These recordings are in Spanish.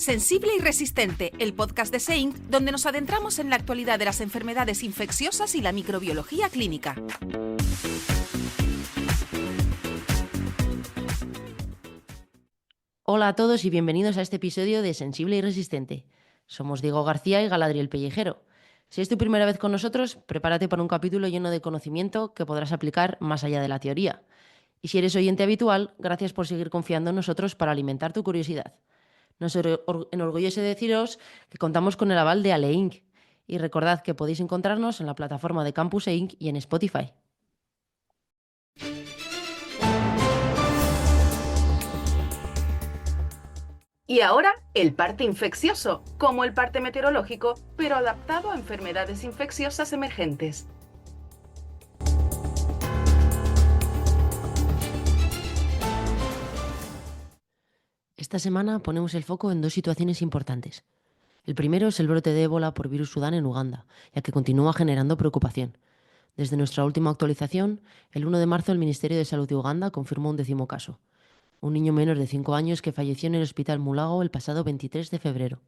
Sensible y Resistente, el podcast de SEINC, donde nos adentramos en la actualidad de las enfermedades infecciosas y la microbiología clínica. Hola a todos y bienvenidos a este episodio de Sensible y Resistente. Somos Diego García y Galadriel Pellejero. Si es tu primera vez con nosotros, prepárate para un capítulo lleno de conocimiento que podrás aplicar más allá de la teoría. Y si eres oyente habitual, gracias por seguir confiando en nosotros para alimentar tu curiosidad. Nos enorgullece deciros que contamos con el aval de Ale Inc. Y recordad que podéis encontrarnos en la plataforma de Campus Inc. y en Spotify. Y ahora, el parte infeccioso, como el parte meteorológico, pero adaptado a enfermedades infecciosas emergentes. Esta semana ponemos el foco en dos situaciones importantes. El primero es el brote de ébola por virus Sudán en Uganda, ya que continúa generando preocupación. Desde nuestra última actualización, el 1 de marzo el Ministerio de Salud de Uganda confirmó un 10º caso. Un niño menor de 5 años que falleció en el hospital Mulago el pasado 23 de febrero.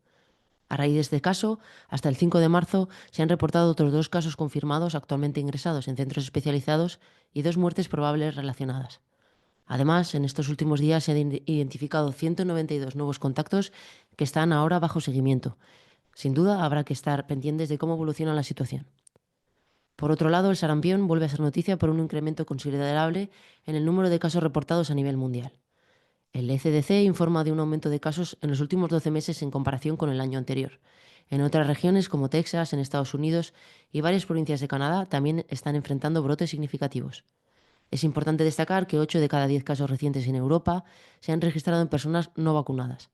A raíz de este caso, hasta el 5 de marzo se han reportado otros 2 casos confirmados actualmente ingresados en centros especializados y 2 muertes probables relacionadas. Además, en estos últimos días se han identificado 192 nuevos contactos que están ahora bajo seguimiento. Sin duda, habrá que estar pendientes de cómo evoluciona la situación. Por otro lado, el sarampión vuelve a ser noticia por un incremento considerable en el número de casos reportados a nivel mundial. El ECDC informa de un aumento de casos en los últimos 12 meses en comparación con el año anterior. En otras regiones, como Texas, en Estados Unidos y varias provincias de Canadá, también están enfrentando brotes significativos. Es importante destacar que 8 de cada 10 casos recientes en Europa se han registrado en personas no vacunadas.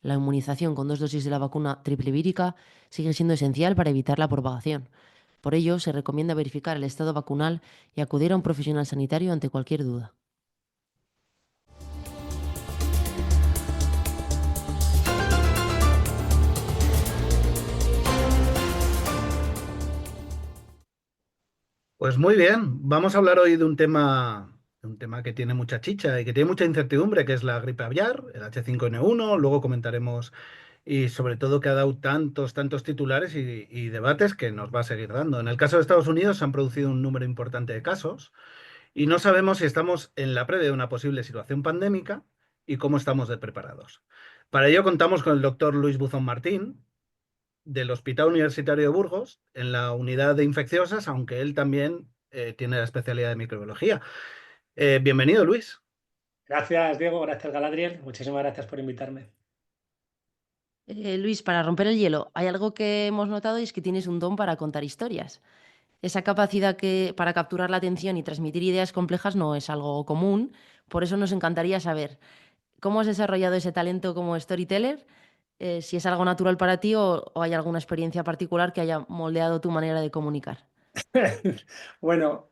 La inmunización con 2 dosis de la vacuna triple vírica sigue siendo esencial para evitar la propagación. Por ello, se recomienda verificar el estado vacunal y acudir a un profesional sanitario ante cualquier duda. Pues muy bien, vamos a hablar hoy de un tema que tiene mucha chicha y que tiene mucha incertidumbre, que es la gripe aviar, el H5N1. Luego comentaremos y sobre todo que ha dado tantos titulares y debates que nos va a seguir dando. En el caso de Estados Unidos se han producido un número importante de casos y no sabemos si estamos en la previa de una posible situación pandémica y cómo estamos de preparados. Para ello contamos con el doctor Luis Buzón Martín, del Hospital Universitario de Burgos, en la unidad de infecciosas, aunque él también tiene la especialidad de microbiología. Bienvenido, Luis. Gracias, Diego. Gracias, Galadriel. Muchísimas gracias por invitarme. Luis, para romper el hielo, hay algo que hemos notado y es que tienes un don para contar historias. Esa capacidad para capturar la atención y transmitir ideas complejas no es algo común, por eso nos encantaría saber cómo has desarrollado ese talento como storyteller, si es algo natural para ti o hay alguna experiencia particular que haya moldeado tu manera de comunicar. Bueno,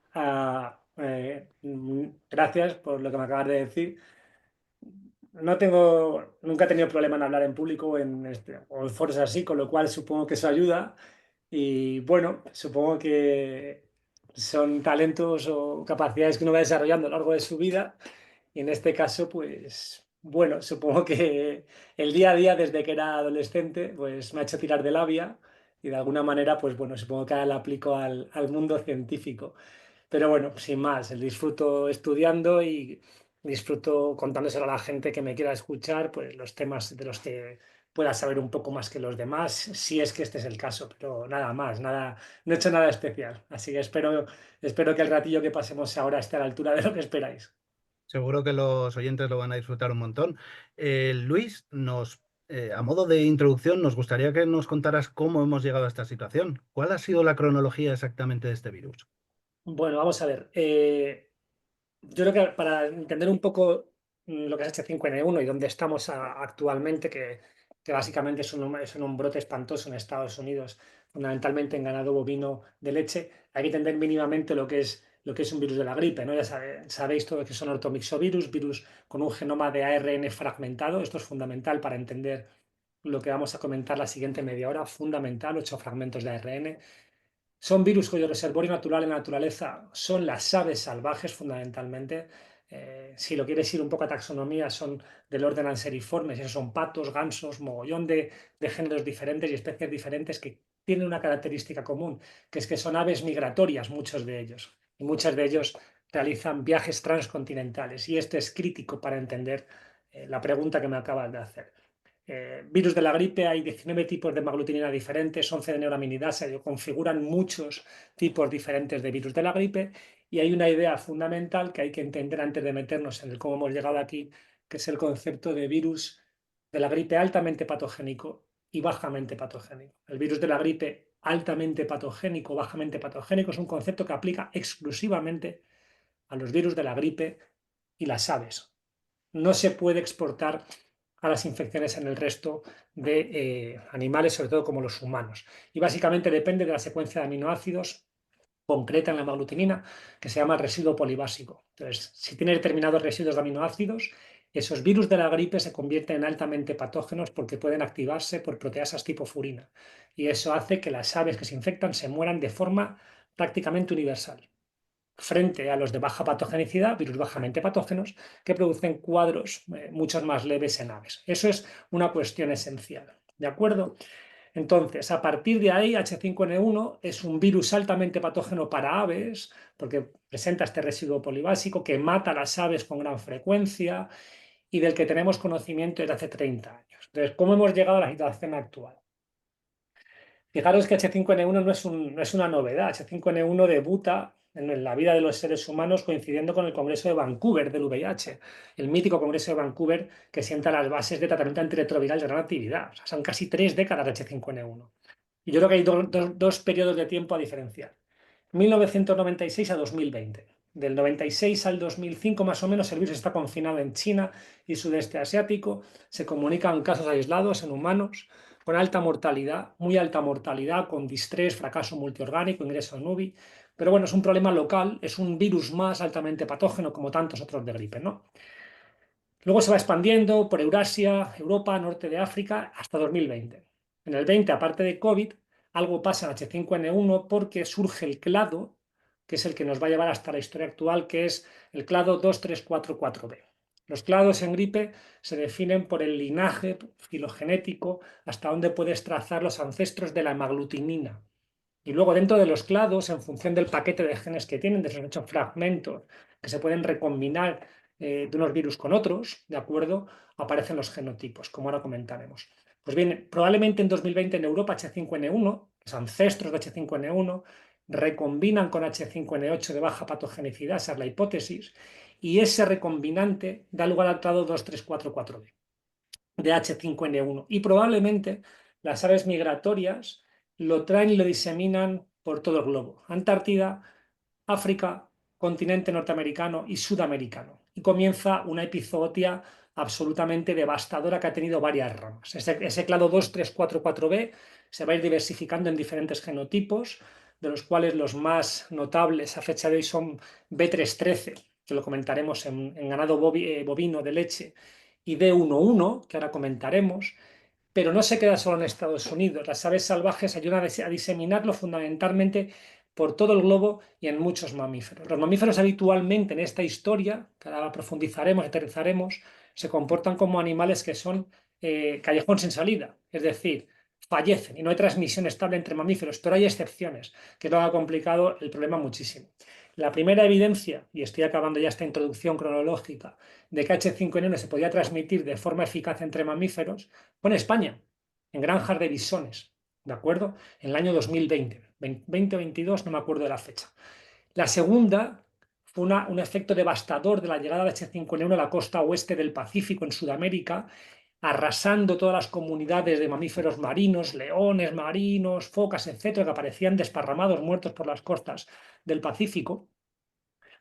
gracias por lo que me acabas de decir. Nunca he tenido problema en hablar en público o en foros así, con lo cual supongo que eso ayuda. Y bueno, supongo que son talentos o capacidades que uno va desarrollando a lo largo de su vida. Y en este caso, pues bueno, supongo que el día a día, desde que era adolescente, pues me ha hecho tirar de labia y de alguna manera, pues bueno, supongo que ahora la aplico al mundo científico. Pero bueno, sin más, el disfruto estudiando y disfruto contándoselo a la gente que me quiera escuchar, pues los temas de los que pueda saber un poco más que los demás, si es que este es el caso, pero nada más, nada, no he hecho nada especial. Así que espero que el ratillo que pasemos ahora esté a la altura de lo que esperáis. Seguro que los oyentes lo van a disfrutar un montón. Luis, a modo de introducción, nos gustaría que nos contaras cómo hemos llegado a esta situación. ¿Cuál ha sido la cronología exactamente de este virus? Bueno, vamos a ver. Yo creo que para entender un poco lo que es H5N1 y dónde estamos actualmente, que básicamente es un brote espantoso en Estados Unidos, fundamentalmente en ganado bovino de leche, hay que entender mínimamente lo que es un virus de la gripe, ¿no? Ya sabéis todos que son ortomixovirus, virus con un genoma de ARN fragmentado. Esto es fundamental para entender lo que vamos a comentar la siguiente media hora, fundamental, 8 fragmentos de ARN. Son virus cuyo reservorio natural en la naturaleza son las aves salvajes, fundamentalmente. Si lo quieres ir un poco a taxonomía, son del orden anseriformes, esos son patos, gansos, mogollón de géneros diferentes y especies diferentes que tienen una característica común, que es que son aves migratorias, muchos de ellos, y muchos de ellos realizan viajes transcontinentales, y esto es crítico para entender la pregunta que me acabas de hacer. Virus de la gripe, hay 19 tipos de hemaglutinina diferentes, 11 de neuraminidasa, se configuran muchos tipos diferentes de virus de la gripe, y hay una idea fundamental que hay que entender antes de meternos en el cómo hemos llegado aquí, que es el concepto de virus de la gripe altamente patogénico y bajamente patogénico. El virus de la gripe altamente patogénico, bajamente patogénico, es un concepto que aplica exclusivamente a los virus de la gripe y las aves. No se puede exportar a las infecciones en el resto de animales, sobre todo como los humanos. Y básicamente depende de la secuencia de aminoácidos concreta en la hemaglutinina, que se llama residuo polibásico. Entonces, si tiene determinados residuos de aminoácidos, esos virus de la gripe se convierten en altamente patógenos porque pueden activarse por proteasas tipo furina. Y eso hace que las aves que se infectan se mueran de forma prácticamente universal, frente a los de baja patogenicidad, virus bajamente patógenos, que producen cuadros muchos más leves en aves. Eso es una cuestión esencial. ¿De acuerdo? Entonces, a partir de ahí, H5N1 es un virus altamente patógeno para aves, porque presenta este residuo polibásico que mata a las aves con gran frecuencia y del que tenemos conocimiento desde hace 30 años. Entonces, ¿cómo hemos llegado a la situación actual? Fijaros que H5N1 no es una novedad. H5N1 debuta en la vida de los seres humanos coincidiendo con el Congreso de Vancouver del VIH, el mítico Congreso de Vancouver que sienta las bases de tratamiento antirretroviral de gran actividad. O sea, son casi 3 décadas de H5N1. Y yo creo que hay dos periodos de tiempo a diferenciar. 1996 a 2020. Del 96 al 2005 más o menos el virus está confinado en China y sudeste asiático. Se comunican casos aislados en humanos con alta mortalidad, muy alta mortalidad, con distrés, fracaso multiorgánico, ingreso en UBI. Pero bueno, es un problema local, es un virus más altamente patógeno como tantos otros de gripe, ¿no? Luego se va expandiendo por Eurasia, Europa, norte de África, hasta 2020. En el 20, aparte de COVID, algo pasa en H5N1 porque surge el clado, que es el que nos va a llevar hasta la historia actual, que es el clado 2344b. Los clados en gripe se definen por el linaje filogenético hasta donde puedes trazar los ancestros de la hemaglutinina. Y luego dentro de los clados, en función del paquete de genes que tienen, de esos 8 fragmentos que se pueden recombinar de unos virus con otros, ¿de acuerdo? Aparecen los genotipos, como ahora comentaremos. Pues bien, probablemente en 2020 en Europa H5N1, los ancestros de H5N1, recombinan con H5N8 de baja patogenicidad, esa es la hipótesis, y ese recombinante da lugar al clado 2344b de H5N1. Y probablemente las aves migratorias lo traen y lo diseminan por todo el globo. Antártida, África, continente norteamericano y sudamericano. Y comienza una epizootia absolutamente devastadora que ha tenido varias ramas. Ese clado 2344b se va a ir diversificando en diferentes genotipos, de los cuales los más notables a fecha de hoy son B313, que lo comentaremos en ganado bovino de leche, y D11, que ahora comentaremos. Pero no se queda solo en Estados Unidos. Las aves salvajes ayudan a diseminarlo fundamentalmente por todo el globo y en muchos mamíferos. Los mamíferos habitualmente en esta historia, que ahora profundizaremos, aterrizaremos, se comportan como animales que son callejón sin salida, es decir, fallecen y no hay transmisión estable entre mamíferos, pero hay excepciones, que lo ha complicado el problema muchísimo. La primera evidencia, y estoy acabando ya esta introducción cronológica, de que H5N1 se podía transmitir de forma eficaz entre mamíferos, fue en España, en granjas de bisones, ¿de acuerdo? En el año 2020, 2022, no me acuerdo de la fecha. La segunda fue un efecto devastador de la llegada de H5N1 a la costa oeste del Pacífico, en Sudamérica, arrasando todas las comunidades de mamíferos marinos, leones marinos, focas, etcétera, que aparecían desparramados, muertos por las costas del Pacífico,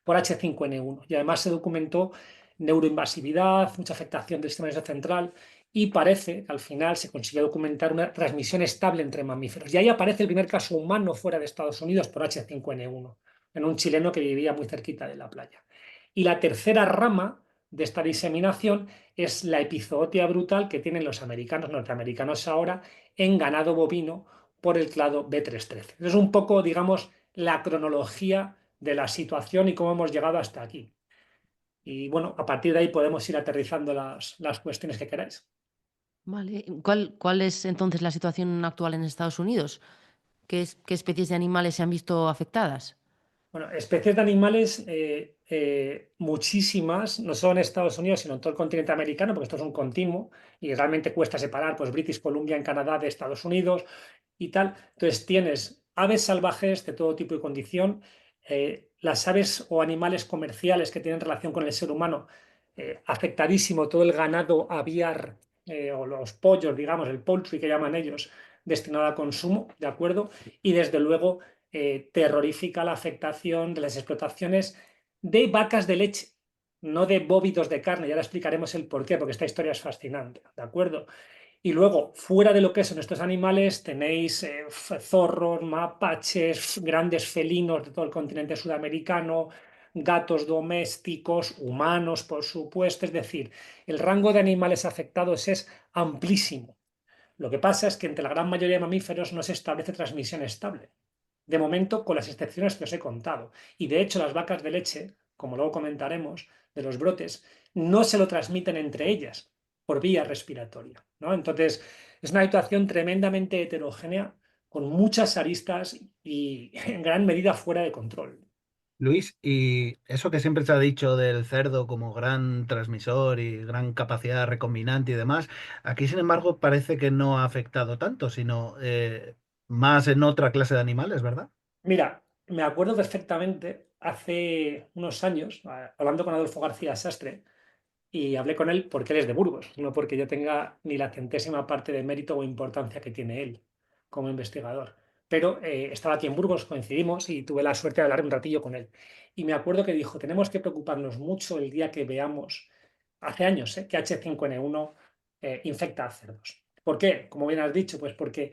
por H5N1. Y además se documentó neuroinvasividad, mucha afectación del sistema nervioso central, y parece que al final se consiguió documentar una transmisión estable entre mamíferos. Y ahí aparece el primer caso humano fuera de Estados Unidos por H5N1, en un chileno que vivía muy cerquita de la playa. Y la tercera rama de esta diseminación es la epizootia brutal que tienen los americanos, norteamericanos ahora, en ganado bovino por el clado B313. Es un poco, digamos, la cronología de la situación y cómo hemos llegado hasta aquí. Y bueno, a partir de ahí podemos ir aterrizando las cuestiones que queráis. Vale. ¿Cuál es entonces la situación actual en Estados Unidos? ¿Qué especies de animales se han visto afectadas? Bueno, especies de animales, muchísimas, no solo en Estados Unidos, sino en todo el continente americano, porque esto es un continuo y realmente cuesta separar, pues, British Columbia en Canadá de Estados Unidos y tal. Entonces tienes aves salvajes de todo tipo y condición, las aves o animales comerciales que tienen relación con el ser humano, afectadísimo todo el ganado aviar, o los pollos, digamos, el poultry que llaman ellos, destinado a consumo, ¿de acuerdo? Y desde luego terrorífica la afectación de las explotaciones de vacas de leche, no de bóvidos de carne. Ya le explicaremos el porqué, porque esta historia es fascinante, ¿de acuerdo? Y luego, fuera de lo que son estos animales, tenéis zorros, mapaches, grandes felinos de todo el continente sudamericano, gatos domésticos, humanos, por supuesto. Es decir, el rango de animales afectados es amplísimo. Lo que pasa es que entre la gran mayoría de mamíferos no se establece transmisión estable. De momento, con las excepciones que os he contado. Y de hecho, las vacas de leche, como luego comentaremos, de los brotes, no se lo transmiten entre ellas por vía respiratoria, ¿no? Entonces, es una situación tremendamente heterogénea, con muchas aristas y en gran medida fuera de control. Luis, y eso que siempre se ha dicho del cerdo como gran transmisor y gran capacidad recombinante y demás, aquí sin embargo parece que no ha afectado tanto, sino más en otra clase de animales, ¿verdad? Mira, me acuerdo perfectamente hace unos años, hablando con Adolfo García Sastre, y hablé con él porque él es de Burgos, no porque yo tenga ni la centésima parte de mérito o importancia que tiene él como investigador. Pero estaba aquí en Burgos, coincidimos y tuve la suerte de hablar un ratillo con él. Y me acuerdo que dijo, tenemos que preocuparnos mucho el día que veamos, hace años, que H5N1 infecta a cerdos. ¿Por qué? Como bien has dicho, pues porque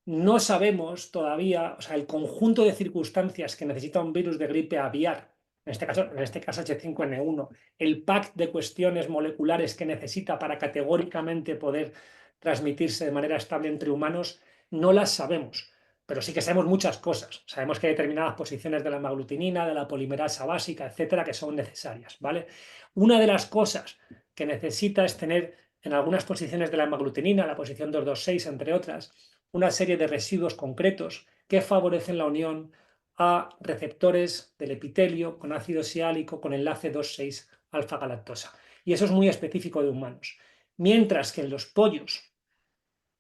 no sabemos todavía, o sea, el conjunto de circunstancias que necesita un virus de gripe aviar, en este caso H5N1, el pack de cuestiones moleculares que necesita para categóricamente poder transmitirse de manera estable entre humanos, no las sabemos. Pero sí que sabemos muchas cosas. Sabemos que hay determinadas posiciones de la hemaglutinina, de la polimerasa básica, etcétera, que son necesarias, ¿vale? Una de las cosas que necesita es tener en algunas posiciones de la hemaglutinina, la posición 226, entre otras, una serie de residuos concretos que favorecen la unión a receptores del epitelio con ácido siálico con enlace 2,6 alfa galactosa. Y eso es muy específico de humanos. Mientras que en los pollos,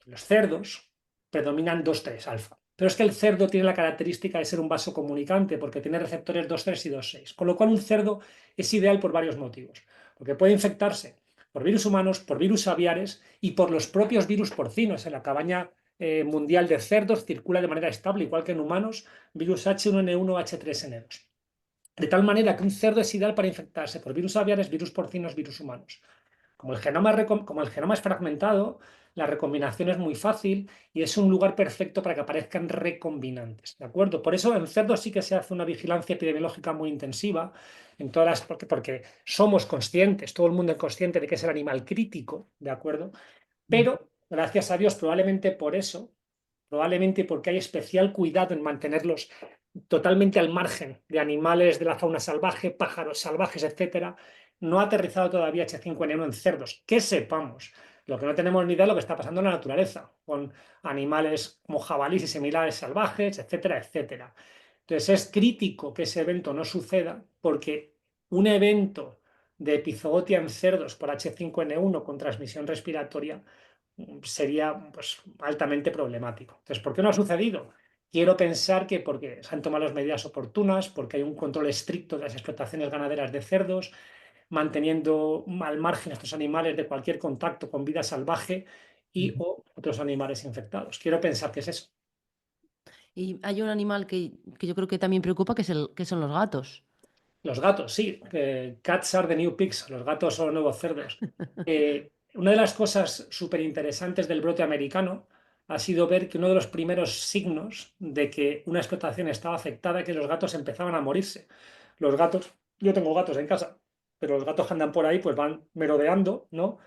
en los cerdos, predominan 2,3 alfa. Pero es que el cerdo tiene la característica de ser un vaso comunicante porque tiene receptores 2,3 y 2,6. Con lo cual un cerdo es ideal por varios motivos. Porque puede infectarse por virus humanos, por virus aviares y por los propios virus porcinos. En la cabaña mundial de cerdos circula de manera estable, igual que en humanos, virus H1N1, H3N2. De tal manera que un cerdo es ideal para infectarse por virus aviares, virus porcinos, virus humanos. Como el genoma es fragmentado, la recombinación es muy fácil y es un lugar perfecto para que aparezcan recombinantes, ¿de acuerdo? Por eso en cerdos sí que se hace una vigilancia epidemiológica muy intensiva, porque somos conscientes, todo el mundo es consciente de que es el animal crítico, ¿de acuerdo? Pero, gracias a Dios, probablemente por eso, probablemente porque hay especial cuidado en mantenerlos totalmente al margen de animales de la fauna salvaje, pájaros salvajes, etcétera, no ha aterrizado todavía H5N1 en cerdos, que sepamos. Lo que no tenemos ni idea de lo que está pasando en la naturaleza, con animales como jabalíes y similares salvajes, etcétera, etcétera. Entonces es crítico que ese evento no suceda porque un evento de epizootia en cerdos por H5N1 con transmisión respiratoria sería, pues, altamente problemático. Entonces, ¿por qué no ha sucedido? Quiero pensar que porque se han tomado las medidas oportunas, porque hay un control estricto de las explotaciones ganaderas de cerdos, manteniendo al margen a estos animales de cualquier contacto con vida salvaje y o otros animales infectados. Quiero pensar que es eso. Y hay un animal que yo creo que también preocupa, que son los gatos. Los gatos, sí. Cats are the new pigs. Los gatos son los nuevos cerdos. Una de las cosas súper interesantes del brote americano ha sido ver que uno de los primeros signos de que una explotación estaba afectada es que los gatos empezaban a morirse. Los gatos, yo tengo gatos en casa, pero los gatos que andan por ahí pues van merodeando, ¿no?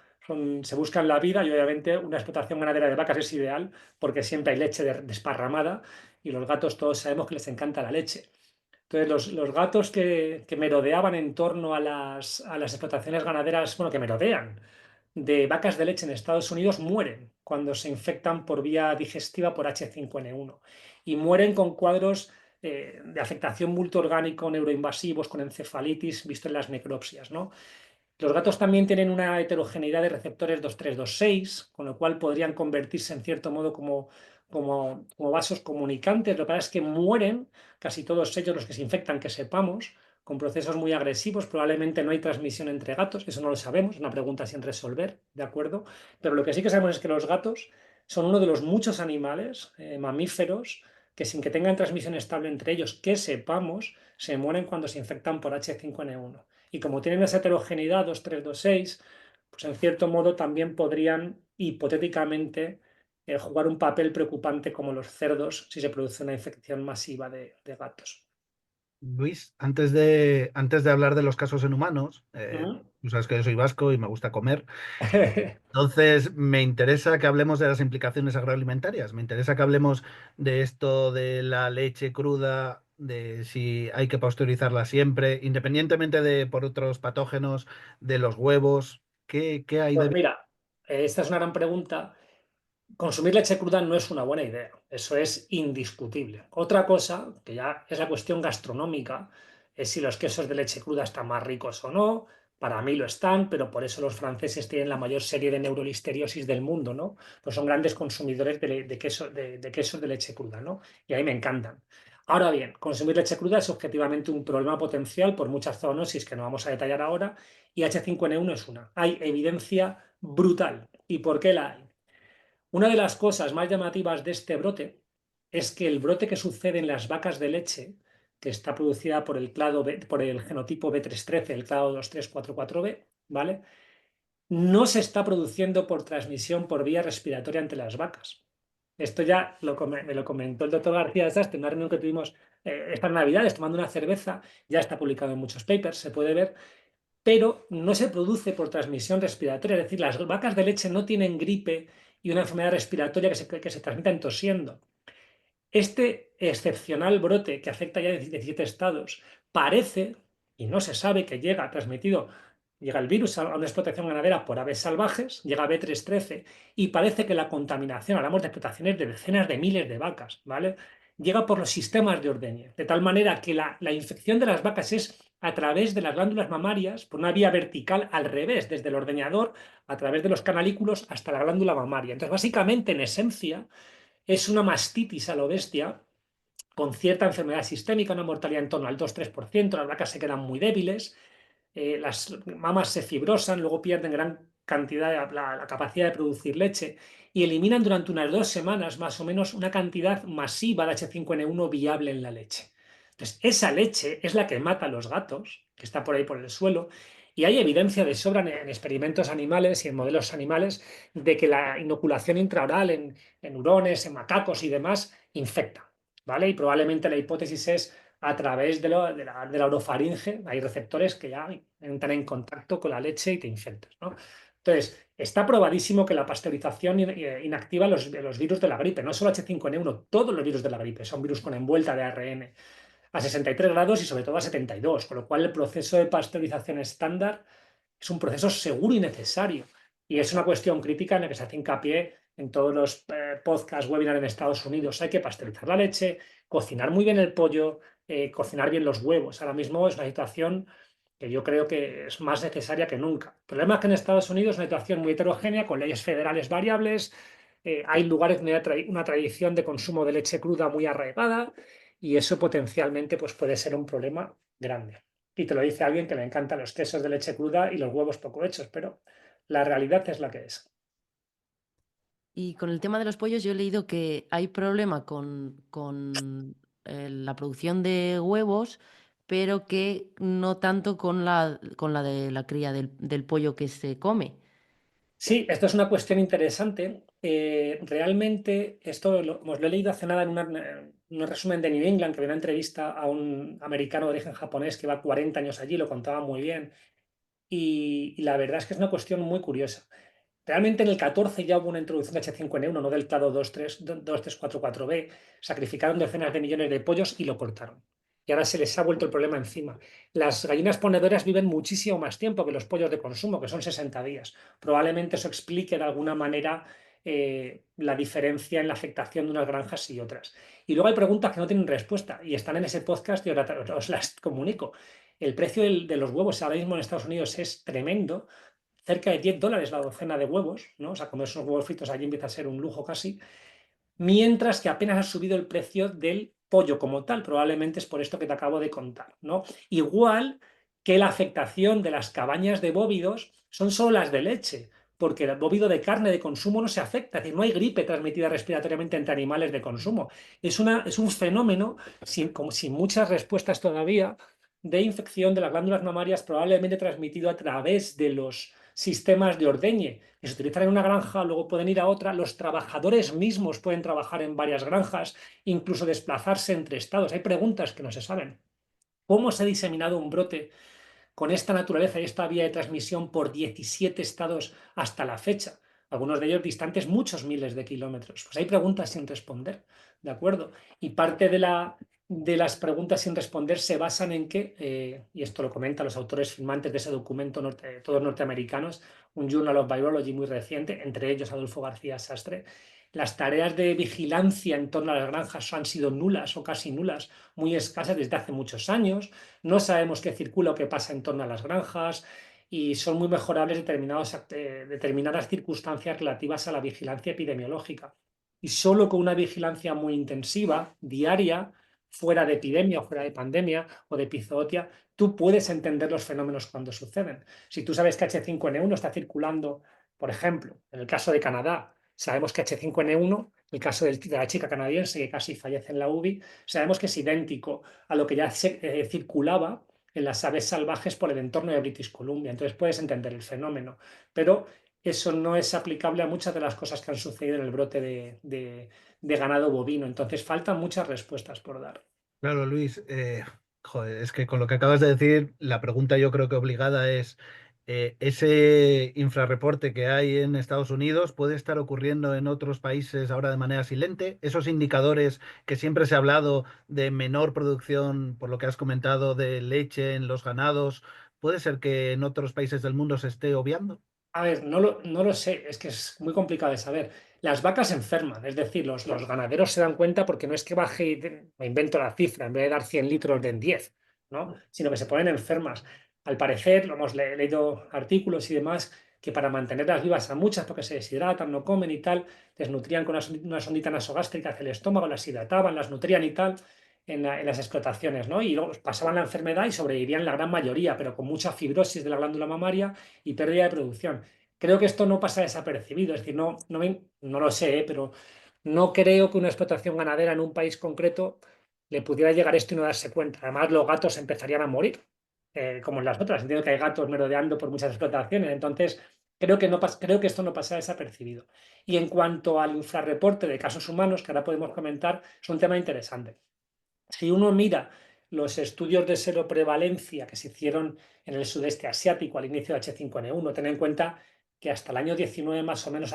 Se buscan la vida y obviamente una explotación ganadera de vacas es ideal porque siempre hay leche desparramada y los gatos todos sabemos que les encanta la leche. Entonces, los gatos que merodeaban en torno a las explotaciones ganaderas, bueno, que merodean, de vacas de leche en Estados Unidos mueren cuando se infectan por vía digestiva por H5N1 y mueren con cuadros de afectación multiorgánico neuroinvasivos con encefalitis visto en las necropsias, ¿no? Los gatos también tienen una heterogeneidad de receptores 2326, con lo cual podrían convertirse en cierto modo como vasos comunicantes. Lo que pasa es que mueren casi todos ellos, los que se infectan, que sepamos, con procesos muy agresivos. Probablemente no hay transmisión entre gatos, eso no lo sabemos, es una pregunta sin resolver, ¿de acuerdo? Pero lo que sí que sabemos es que los gatos son uno de los muchos animales mamíferos que sin que tengan transmisión estable entre ellos, que sepamos, se mueren cuando se infectan por H5N1. Y como tienen esa heterogeneidad 2326, pues en cierto modo también podrían hipotéticamente jugar un papel preocupante como los cerdos si se produce una infección masiva de gatos. Luis, antes de hablar de los casos en humanos, ¿Mm? tú sabes que yo soy vasco y me gusta comer. Entonces, me interesa que hablemos de las implicaciones agroalimentarias, me interesa que hablemos de esto de la leche cruda, de si hay que pasteurizarla siempre, independientemente de por otros patógenos, de los huevos, ¿qué hay Pues de... mira, esta es una gran pregunta. Consumir leche cruda no es una buena idea, eso es indiscutible. Otra cosa, que ya es la cuestión gastronómica, es si los quesos de leche cruda están más ricos o no. Para mí lo están, pero por eso los franceses tienen la mayor serie de neurolisteriosis del mundo, ¿no? Pues son grandes consumidores de quesos de leche cruda, ¿no? Y a mí me encantan. Ahora bien, consumir leche cruda es objetivamente un problema potencial por muchas zoonosis que no vamos a detallar ahora, y H5N1 es una. Hay evidencia brutal. ¿Y por qué la hay? Una de las cosas más llamativas de este brote es que el brote que sucede en las vacas de leche, que está producida por por el genotipo B313, el clado 2344B, ¿vale? No se está produciendo por transmisión por vía respiratoria entre las vacas. Esto ya me lo comentó el doctor García Sastre en una reunión que tuvimos estas Navidades tomando una cerveza, ya está publicado en muchos papers, se puede ver, pero no se produce por transmisión respiratoria, es decir, las vacas de leche no tienen gripe y una enfermedad respiratoria que se transmita tosiendo. Este excepcional brote que afecta ya a 17 estados parece, y no se sabe, que llega transmitido, llega el virus a una explotación ganadera por aves salvajes, llega B313, y parece que la contaminación, hablamos de explotaciones de decenas de miles de vacas, ¿vale? Llega por los sistemas de ordeñe, de tal manera que la infección de las vacas es a través de las glándulas mamarias, por una vía vertical al revés, desde el ordeñador, a través de los canalículos hasta la glándula mamaria. Entonces, básicamente, en esencia, es una mastitis a lo bestia, con cierta enfermedad sistémica, una mortalidad en torno al 2-3%, las vacas se quedan muy débiles, las mamas se fibrosan, luego pierden gran cantidad de la capacidad de producir leche y eliminan durante unas 2 semanas más o menos una cantidad masiva de H5N1 viable en la leche. Entonces, esa leche es la que mata a los gatos, que está por ahí por el suelo, y hay evidencia de sobra en experimentos animales y en modelos animales de que la inoculación intraoral en hurones, en macacos y demás infecta, ¿vale? Y probablemente la hipótesis es a través de la orofaringe, hay receptores que ya entran en contacto con la leche y te infectas, ¿no? Entonces, está probadísimo que la pasteurización inactiva los virus de la gripe, no solo H5N1, todos los virus de la gripe son virus con envuelta de ARN a 63 grados y sobre todo a 72, con lo cual el proceso de pasteurización estándar es un proceso seguro y necesario. Y es una cuestión crítica en la que se hace hincapié en todos los podcasts, webinars en Estados Unidos. Hay que pasteurizar la leche, cocinar muy bien el pollo, cocinar bien los huevos. Ahora mismo es una situación que yo creo que es más necesaria que nunca. El problema es que en Estados Unidos es una situación muy heterogénea, con leyes federales variables. Hay lugares donde hay una tradición de consumo de leche cruda muy arraigada y eso potencialmente pues, puede ser un problema grande. Y te lo dice alguien que le encantan los quesos de leche cruda y los huevos poco hechos, pero la realidad es la que es. Y con el tema de los pollos, yo he leído que hay problema con la producción de huevos, pero que no tanto con la de la cría del pollo que se come. Sí, esto es una cuestión interesante. Realmente, esto lo he leído hace nada en un resumen de New England, que había una entrevista a un americano de origen japonés que va 40 años allí, lo contaba muy bien. Y la verdad es que es una cuestión muy curiosa. Realmente en el 14 ya hubo una introducción de H5N1, no del clado 2344B. Sacrificaron decenas de millones de pollos y lo cortaron. y ahora se les ha vuelto el problema encima. Las gallinas ponedoras viven muchísimo más tiempo que los pollos de consumo, que son 60 días. Probablemente eso explique de alguna manera la diferencia en la afectación de unas granjas y otras. Y luego hay preguntas que no tienen respuesta y están en ese podcast y os las comunico. El precio de los huevos ahora mismo en Estados Unidos es tremendo, cerca de $10 la docena de huevos, ¿no? O sea, comer esos huevos fritos allí empieza a ser un lujo casi, mientras que apenas ha subido el precio del pollo como tal. Probablemente es por esto que te acabo de contar, ¿no? Igual que la afectación de las cabañas de bóvidos son solo las de leche, porque el bóvido de carne de consumo no se afecta, es decir, no hay gripe transmitida respiratoriamente entre animales de consumo. Es un fenómeno sin muchas respuestas todavía de infección de las glándulas mamarias, probablemente transmitido a través de los sistemas de ordeñe que se utilizan en una granja, luego pueden ir a otra. Los trabajadores mismos pueden trabajar en varias granjas, incluso desplazarse entre estados. Hay preguntas que no se saben. ¿Cómo se ha diseminado un brote con esta naturaleza y esta vía de transmisión por 17 estados hasta la fecha? Algunos de ellos distantes muchos miles de kilómetros. Pues hay preguntas sin responder, ¿de acuerdo? Y parte de las preguntas sin responder se basan en que, y esto lo comentan los autores firmantes de ese documento, todos norteamericanos, un Journal of Virology muy reciente, entre ellos Adolfo García Sastre, las tareas de vigilancia en torno a las granjas han sido nulas o casi nulas, muy escasas desde hace muchos años. No sabemos qué circula o qué pasa en torno a las granjas y son muy mejorables determinadas circunstancias relativas a la vigilancia epidemiológica. Y solo con una vigilancia muy intensiva, diaria, fuera de epidemia o fuera de pandemia o de epizootia, tú puedes entender los fenómenos cuando suceden. Si tú sabes que H5N1 está circulando, por ejemplo, en el caso de Canadá, sabemos que H5N1, el caso de la chica canadiense que casi fallece en la UBI, sabemos que es idéntico a lo que ya circulaba en las aves salvajes por el entorno de British Columbia. Entonces puedes entender el fenómeno, pero eso no es aplicable a muchas de las cosas que han sucedido en el brote de ganado bovino. Entonces faltan muchas respuestas por dar. Claro, Luis, joder, es que con lo que acabas de decir, la pregunta yo creo que obligada es, ¿ese infrarreporte que hay en Estados Unidos puede estar ocurriendo en otros países ahora de manera silente? Esos indicadores que siempre se ha hablado de menor producción, por lo que has comentado, de leche en los ganados, ¿puede ser que en otros países del mundo se esté obviando? A ver, no lo sé, es que es muy complicado de saber. Las vacas se enferman, es decir, los ganaderos se dan cuenta porque no es que baje, me invento la cifra, en vez de dar 100 litros den 10, ¿no? Sino que se ponen enfermas. Al parecer, lo hemos leído artículos y demás, que para mantenerlas vivas a muchas, porque se deshidratan, no comen y tal, les nutrían con una sondita nasogástrica hacia el estómago, las hidrataban, las nutrían y tal, en las explotaciones, ¿no? Y luego pasaban la enfermedad y sobrevivían la gran mayoría, pero con mucha fibrosis de la glándula mamaria y pérdida de producción. Creo que esto no pasa desapercibido, es decir, no lo sé, pero no creo que una explotación ganadera en un país concreto le pudiera llegar esto y no darse cuenta. Además, los gatos empezarían a morir, como en las otras. Entiendo que hay gatos merodeando por muchas explotaciones, entonces creo que esto no pasa desapercibido. Y en cuanto al infrarreporte de casos humanos, que ahora podemos comentar, es un tema interesante. Si uno mira los estudios de seroprevalencia que se hicieron en el sudeste asiático al inicio de H5N1, ten en cuenta que hasta el año 19 más o menos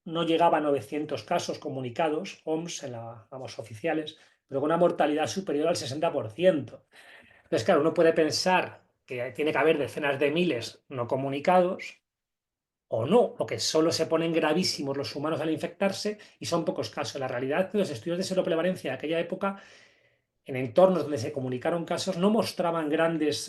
no llegaba a 900 casos comunicados, OMS, vamos, oficiales, pero con una mortalidad superior al 60%. Entonces, claro, uno puede pensar que tiene que haber decenas de miles no comunicados, o no, o que solo se ponen gravísimos los humanos al infectarse y son pocos casos. La realidad es que los estudios de seroprevalencia de aquella época en entornos donde se comunicaron casos no mostraban grandes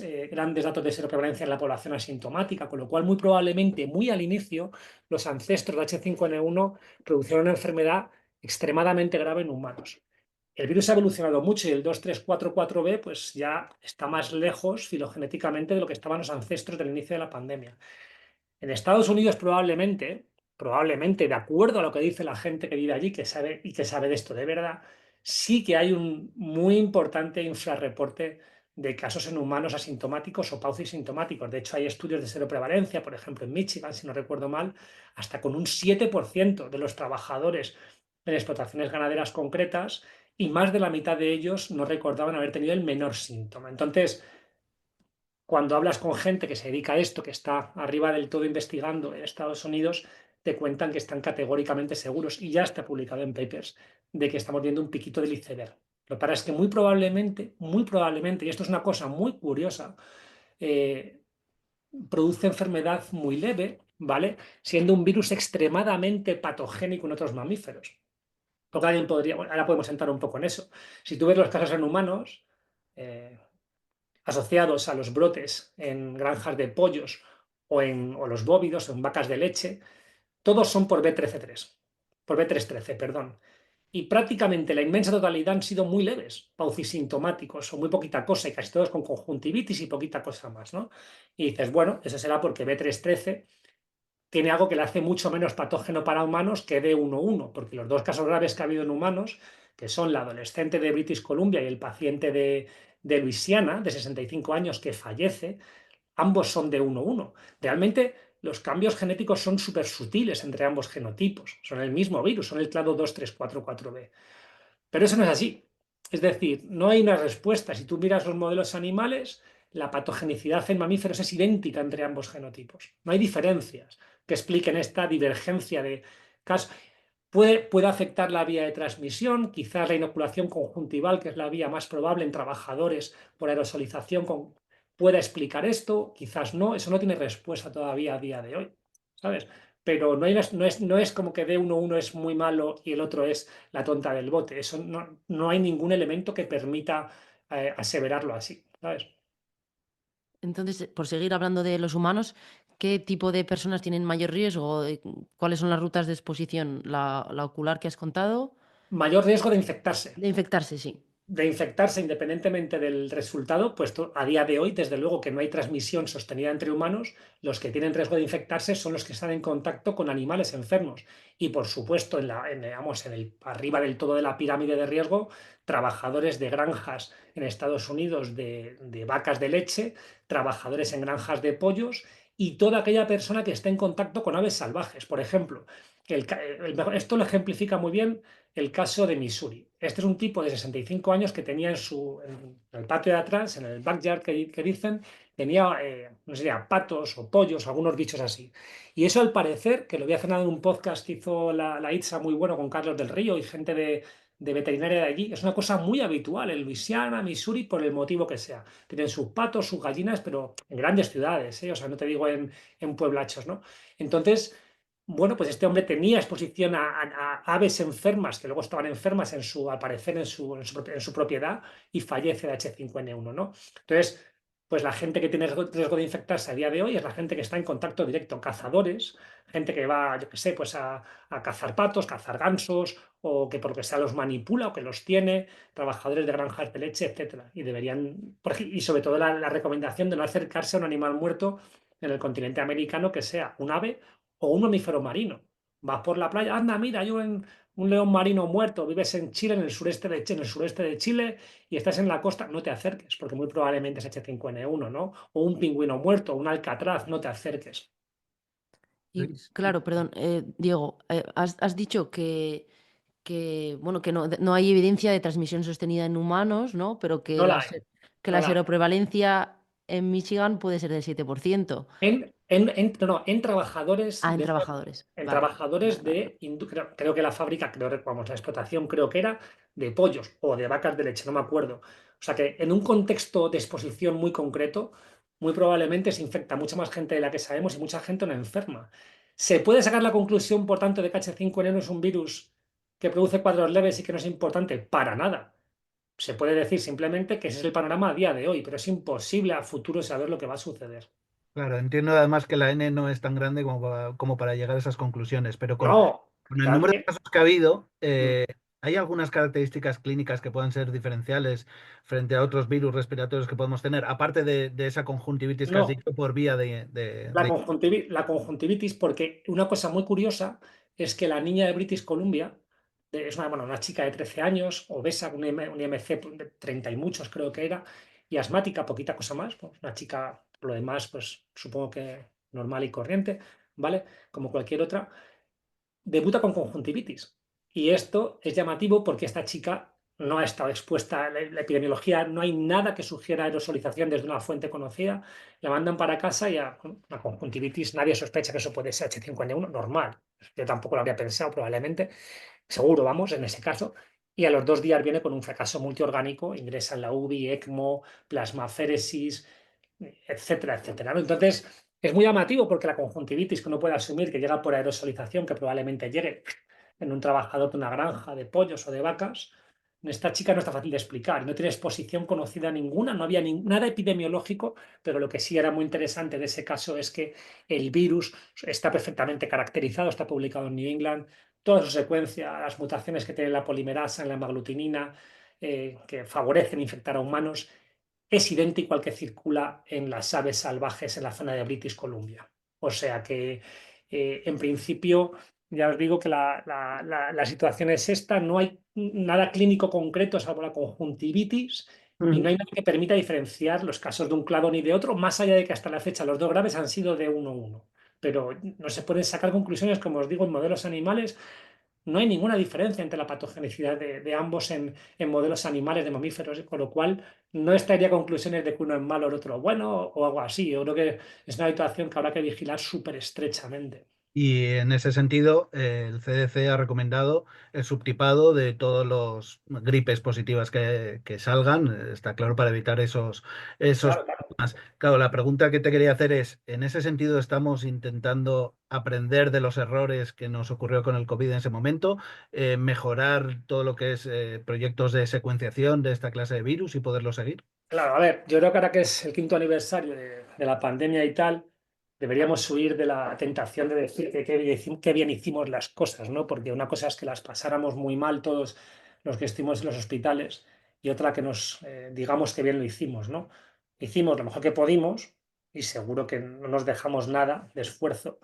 datos de seroprevalencia en la población asintomática, con lo cual muy probablemente, muy al inicio, los ancestros de H5N1 produjeron una enfermedad extremadamente grave en humanos. El virus ha evolucionado mucho y el 2344B pues ya está más lejos filogenéticamente de lo que estaban los ancestros del inicio de la pandemia. En Estados Unidos probablemente, de acuerdo a lo que dice la gente que vive allí que sabe de esto de verdad, sí que hay un muy importante infrarreporte de casos en humanos asintomáticos o paucisintomáticos. De hecho, hay estudios de seroprevalencia, por ejemplo, en Michigan, si no recuerdo mal, hasta con un 7% de los trabajadores en explotaciones ganaderas concretas y más de la mitad de ellos no recordaban haber tenido el menor síntoma. Entonces, cuando hablas con gente que se dedica a esto, que está arriba del todo investigando en Estados Unidos, te cuentan que están categóricamente seguros y ya está publicado en papers de que estamos viendo un piquito del iceberg. Lo que pasa es que muy probablemente, y esto es una cosa muy curiosa, produce enfermedad muy leve, ¿vale? Siendo un virus extremadamente patogénico en otros mamíferos. Porque alguien podría, bueno, ahora podemos entrar un poco en eso. Si tú ves los casos en humanos eh, asociados a los brotes en granjas de pollos o los bóvidos o en vacas de leche, todos son por B13-3, por B313, perdón. Y prácticamente la inmensa totalidad han sido muy leves, paucisintomáticos o muy poquita cosa, y casi todos con conjuntivitis y poquita cosa más, ¿no? Y dices, bueno, eso será porque B313 tiene algo que le hace mucho menos patógeno para humanos que D11, porque los dos casos graves que ha habido en humanos, que son la adolescente de British Columbia y el paciente de Luisiana, de 65 años, que fallece, ambos son de 1-1. Realmente los cambios genéticos son súper sutiles entre ambos genotipos. Son el mismo virus, son el clado 2344B. Pero eso no es así. Es decir, no hay una respuesta. Si tú miras los modelos animales, la patogenicidad en mamíferos es idéntica entre ambos genotipos. No hay diferencias que expliquen esta divergencia de casos. Puede afectar la vía de transmisión, quizás la inoculación conjuntival, que es la vía más probable en trabajadores por aerosolización, pueda explicar esto, quizás no, eso no tiene respuesta todavía a día de hoy, ¿sabes? Pero no es como que de uno es muy malo y el otro es la tonta del bote. Eso no hay ningún elemento que permita aseverarlo así, ¿sabes? Entonces, por seguir hablando de los humanos, ¿qué tipo de personas tienen mayor riesgo? ¿Cuáles son las rutas de exposición? La ocular que has contado, Mayor riesgo de infectarse. de infectarse, sí. De infectarse independientemente del resultado, puesto a día de hoy, desde luego que no hay transmisión sostenida entre humanos, los que tienen riesgo de infectarse son los que están en contacto con animales enfermos. Y por supuesto, digamos, arriba del todo de la pirámide de riesgo, trabajadores de granjas en Estados Unidos de vacas de leche, trabajadores en granjas de pollos y toda aquella persona que esté en contacto con aves salvajes. Por ejemplo, esto lo ejemplifica muy bien el caso de Missouri. Este es un tipo de 65 años que tenía en el patio de atrás, en el backyard que dicen, tenía, no sé, patos o pollos, algunos bichos así. Y eso al parecer, que lo voy a hacer en un podcast que hizo la ITSA muy bueno con Carlos del Río y gente de veterinaria de allí, es una cosa muy habitual en Luisiana, Missouri, por el motivo que sea. Tienen sus patos, sus gallinas, pero en grandes ciudades, ¿eh? O sea, no te digo en pueblachos, ¿no? Entonces, bueno, pues este hombre tenía exposición a aves enfermas que luego estaban enfermas al parecer en su propiedad y fallece de H5N1, ¿no? Entonces, pues la gente que tiene riesgo de infectarse a día de hoy es la gente que está en contacto directo, cazadores, gente que va, yo qué sé, pues a cazar patos, cazar gansos, o que porque sea los manipula o que los tiene, trabajadores de granjas de leche, etcétera. Y deberían, y sobre todo la recomendación de no acercarse a un animal muerto en el continente americano que sea un ave o un mamífero marino. Vas por la playa, anda, mira, hay un león marino muerto, vives en Chile, en el sureste de Chile, y estás en la costa, no te acerques, porque muy probablemente es H5N1, ¿no? O un pingüino muerto, un alcatraz, no te acerques. Y claro, perdón, Diego, has dicho bueno, que no hay evidencia de transmisión sostenida en humanos, ¿no? Pero que No la hay, que no la la hay. seroprevalencia en Michigan puede ser del 7%. No, en trabajadores Ah, en trabajadores. en Vale. trabajadores creo que la fábrica, vamos, la explotación creo que era de pollos o de vacas de leche, no me acuerdo. O sea que en un contexto de exposición muy concreto, muy probablemente se infecta mucha más gente de la que sabemos y mucha gente no enferma. ¿Se puede sacar la conclusión, por tanto, de que H5N1 es un virus que produce cuadros leves y que no es importante? Para nada. Se puede decir simplemente que ese es el panorama a día de hoy, pero es imposible a futuro saber lo que va a suceder. Claro, entiendo además que la N no es tan grande como para llegar a esas conclusiones, pero No, con el claro número de que. casos que ha habido, Mm. ¿hay algunas características clínicas que puedan ser diferenciales frente a otros virus respiratorios que podemos tener, aparte de esa conjuntivitis que has No, dicho por vía la conjuntivitis, porque una cosa muy curiosa es que la niña de British Columbia, es una chica de 13 años, obesa, un IMC de 30 y muchos creo que era, y asmática, poquita cosa más, pues una chica, por lo demás, pues supongo que normal y corriente, ¿vale? Como cualquier otra, debuta con conjuntivitis. Y esto es llamativo porque esta chica no ha estado expuesta a la epidemiología, no hay nada que sugiera aerosolización desde una fuente conocida, la mandan para casa y una conjuntivitis, nadie sospecha que eso puede ser H5N1, normal. Yo tampoco lo habría pensado probablemente, seguro, vamos, en ese caso. y a los 2 días viene con un fracaso multiorgánico, ingresa en la UBI, ECMO, plasmaféresis, etcétera, etcétera, ¿no? Entonces, es muy llamativo porque la conjuntivitis que uno puede asumir que llega por aerosolización, que probablemente llegue en un trabajador de una granja de pollos o de vacas, esta chica no está fácil de explicar, no tiene exposición conocida ninguna, no había nada epidemiológico, pero lo que sí era muy interesante de ese caso es que el virus está perfectamente caracterizado, está publicado en New England, toda su secuencia, las mutaciones que tiene la polimerasa en la hemaglutinina, que favorecen infectar a humanos, es idéntico al que circula en las aves salvajes en la zona de British Columbia. O sea que, en principio, ya os digo que la situación es esta, no hay nada clínico concreto salvo la conjuntivitis y no hay nada que permita diferenciar los casos de un clado ni de otro, más allá de que hasta la fecha los 2 graves han sido de 1-1. Pero no se pueden sacar conclusiones, como os digo, en modelos animales no hay ninguna diferencia entre la patogenicidad de ambos en modelos animales de mamíferos, con lo cual no estaría conclusiones de que uno es malo o el otro bueno o algo así. Yo creo que es una situación que habrá que vigilar súper estrechamente. Y en ese sentido, el CDC ha recomendado el subtipado de todos los gripes positivas que salgan, está claro, para evitar esos Claro, claro. problemas. Claro, la pregunta que te quería hacer es, ¿en ese sentido estamos intentando aprender de los errores que nos ocurrió con el COVID en ese momento, mejorar todo lo que es proyectos de secuenciación de esta clase de virus y poderlo seguir? Claro, a ver, yo creo que ahora que es el 5.º aniversario de la pandemia y tal, deberíamos huir de la tentación de decir que qué bien hicimos las cosas, ¿no? Porque una cosa es que las pasáramos muy mal todos los que estuvimos en los hospitales y otra que nos digamos que bien lo hicimos, ¿no? Hicimos lo mejor que pudimos y seguro que no nos dejamos nada de esfuerzo,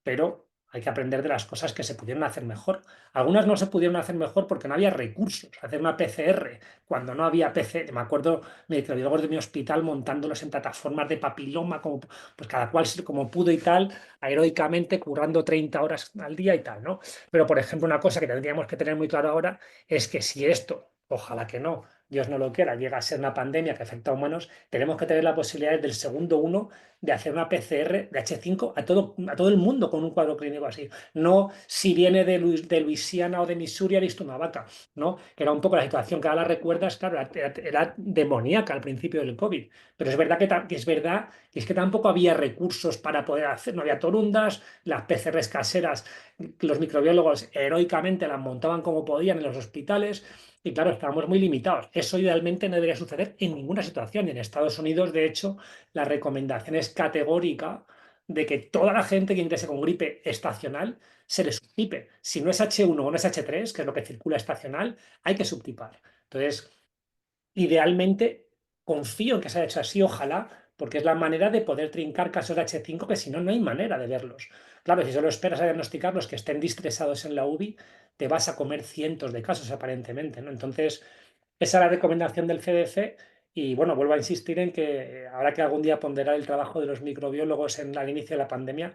pero hay que aprender de las cosas que se pudieron hacer mejor. Algunas no se pudieron hacer mejor porque no había recursos. Hacer una PCR cuando no había PCR, me acuerdo microbiólogos de mi hospital montándolos en plataformas de papiloma, como, pues cada cual como pudo y tal, heroicamente currando 30 horas al día y tal, ¿no? Pero, por ejemplo, una cosa que tendríamos que tener muy claro ahora es que si esto, ojalá que no, Dios no lo quiera, llega a ser una pandemia que afecta a humanos, tenemos que tener la posibilidad del segundo uno de hacer una PCR de H5 a todo el mundo con un cuadro clínico así. No si viene de Luisiana o de Missouri ha visto una vaca, ¿no? Que era un poco la situación que ahora la recuerdas, claro, era demoníaca al principio del COVID. Pero es verdad que es verdad que es que tampoco había recursos para poder hacer, no había torundas, las PCRs caseras, los microbiólogos heroicamente las montaban como podían en los hospitales. Y claro, estábamos muy limitados. Eso idealmente no debería suceder en ninguna situación. Y en Estados Unidos, de hecho, la recomendación es categórica de que toda la gente que ingrese con gripe estacional se le subtipe. Si no es H1 o no es H3, que es lo que circula estacional, hay que subtipar. Entonces, idealmente, confío en que se haya hecho así, ojalá, porque es la manera de poder trincar casos de H5 que si no, no hay manera de verlos. Claro, si solo esperas a diagnosticar los que estén distresados en la UBI, te vas a comer cientos de casos aparentemente, ¿no? Entonces, esa es la recomendación del CDC y bueno, vuelvo a insistir en que ahora que algún día ponderar el trabajo de los microbiólogos al inicio de la pandemia,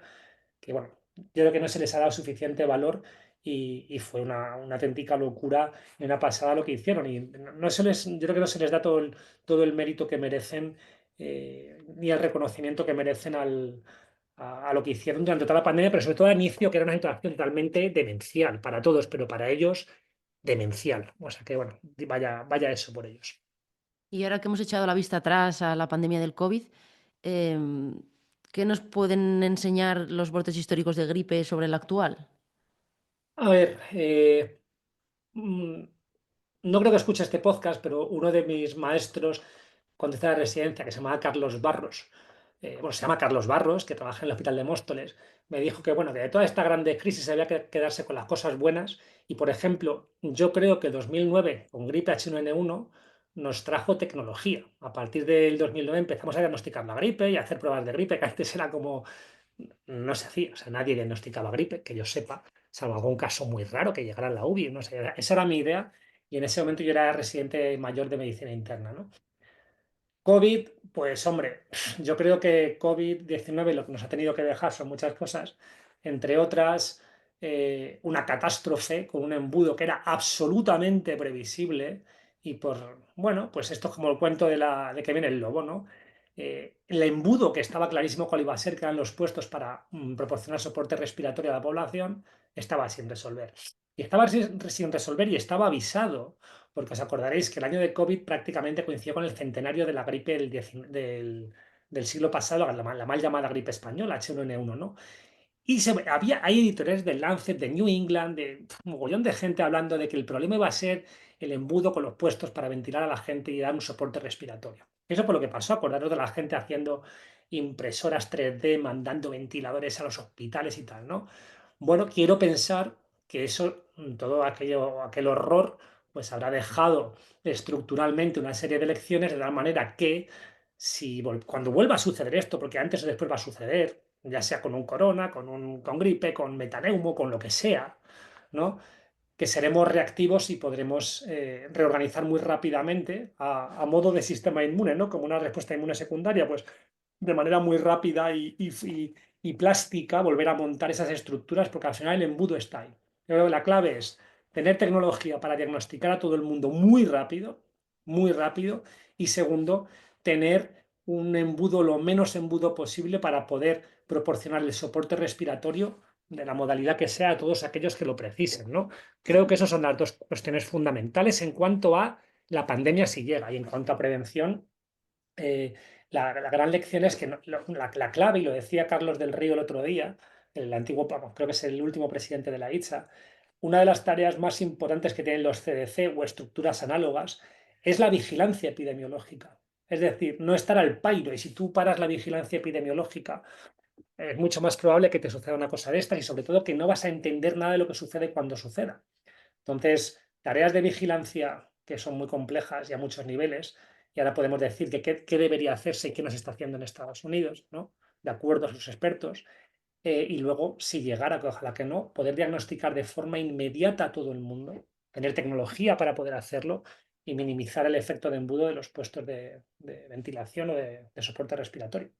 que bueno, yo creo que no se les ha dado suficiente valor y fue una auténtica locura y una pasada lo que hicieron. Y no yo creo que no se les da todo el mérito que merecen ni el reconocimiento que merecen a lo que hicieron durante toda la pandemia, pero sobre todo al inicio, que era una situación totalmente demencial para todos, pero para ellos demencial. O sea que bueno, vaya eso por ellos. Y ahora que hemos echado la vista atrás a la pandemia del COVID, ¿qué nos pueden enseñar los brotes históricos de gripe sobre la actual? A ver, mm, no creo que escuche este podcast, pero uno de mis maestros, cuando hice la residencia, que se llamaba Carlos Barros, bueno, se llama Carlos Barros, que trabaja en el Hospital de Móstoles, me dijo que, bueno, que de toda esta grande crisis había que quedarse con las cosas buenas. Y, por ejemplo, yo creo que 2009, con gripe H1N1, nos trajo tecnología. A partir del 2009 empezamos a diagnosticar la gripe y a hacer pruebas de gripe, que antes era como no se hacía, o sea, nadie diagnosticaba gripe, que yo sepa, salvo algún caso muy raro que llegara a la UBI, no sé, esa era mi idea y en ese momento yo era residente mayor de medicina interna, ¿no? COVID, pues hombre, yo creo que COVID-19 lo que nos ha tenido que dejar son muchas cosas, entre otras una catástrofe con un embudo que era absolutamente previsible y bueno, pues esto es como el cuento de que viene el lobo, ¿no? El embudo que estaba clarísimo cuál iba a ser, que eran los puestos para proporcionar soporte respiratorio a la población, estaba sin resolver. y estaba sin resolver y estaba avisado, porque os acordaréis que el año de COVID prácticamente coincidió con el centenario de la gripe del siglo pasado, la mal llamada gripe española, H1N1, ¿no? Y hay editores del Lancet, de New England, de un mogollón de gente hablando de que el problema iba a ser el embudo con los puestos para ventilar a la gente y dar un soporte respiratorio. Eso fue lo que pasó, acordaros de la gente haciendo impresoras 3D, mandando ventiladores a los hospitales y tal, ¿no? Bueno, quiero pensar que eso, todo aquel horror, pues habrá dejado estructuralmente una serie de lecciones de tal manera que cuando vuelva a suceder esto, porque antes o después va a suceder, ya sea con un corona, con gripe, con metaneumo, con lo que sea, ¿no? Que seremos reactivos y podremos reorganizar muy rápidamente a modo de sistema inmune, ¿no? Como una respuesta inmune secundaria, pues de manera muy rápida y plástica volver a montar esas estructuras, porque al final el embudo está ahí. Yo creo que la clave es tener tecnología para diagnosticar a todo el mundo muy rápido, y segundo, tener un embudo lo menos embudo posible para poder proporcionar el soporte respiratorio de la modalidad que sea a todos aquellos que lo precisen, ¿no? Creo que esas son las dos cuestiones fundamentales en cuanto a la pandemia si llega, y en cuanto a prevención, la gran lección es que la clave, y lo decía Carlos del Río el otro día, el antiguo, vamos, creo que es el último presidente de la ITSA, una de las tareas más importantes que tienen los CDC o estructuras análogas es la vigilancia epidemiológica. Es decir, no estar al pairo, y si tú paras la vigilancia epidemiológica, es mucho más probable que te suceda una cosa de estas, y sobre todo que no vas a entender nada de lo que sucede cuando suceda. Entonces, tareas de vigilancia que son muy complejas y a muchos niveles, y ahora podemos decir que qué debería hacerse y qué no se está haciendo en Estados Unidos, ¿no? De acuerdo a sus expertos. Y luego, si llegara, que ojalá que no, poder diagnosticar de forma inmediata a todo el mundo, tener tecnología para poder hacerlo y minimizar el efecto de embudo de los puestos de ventilación o de soporte respiratorio.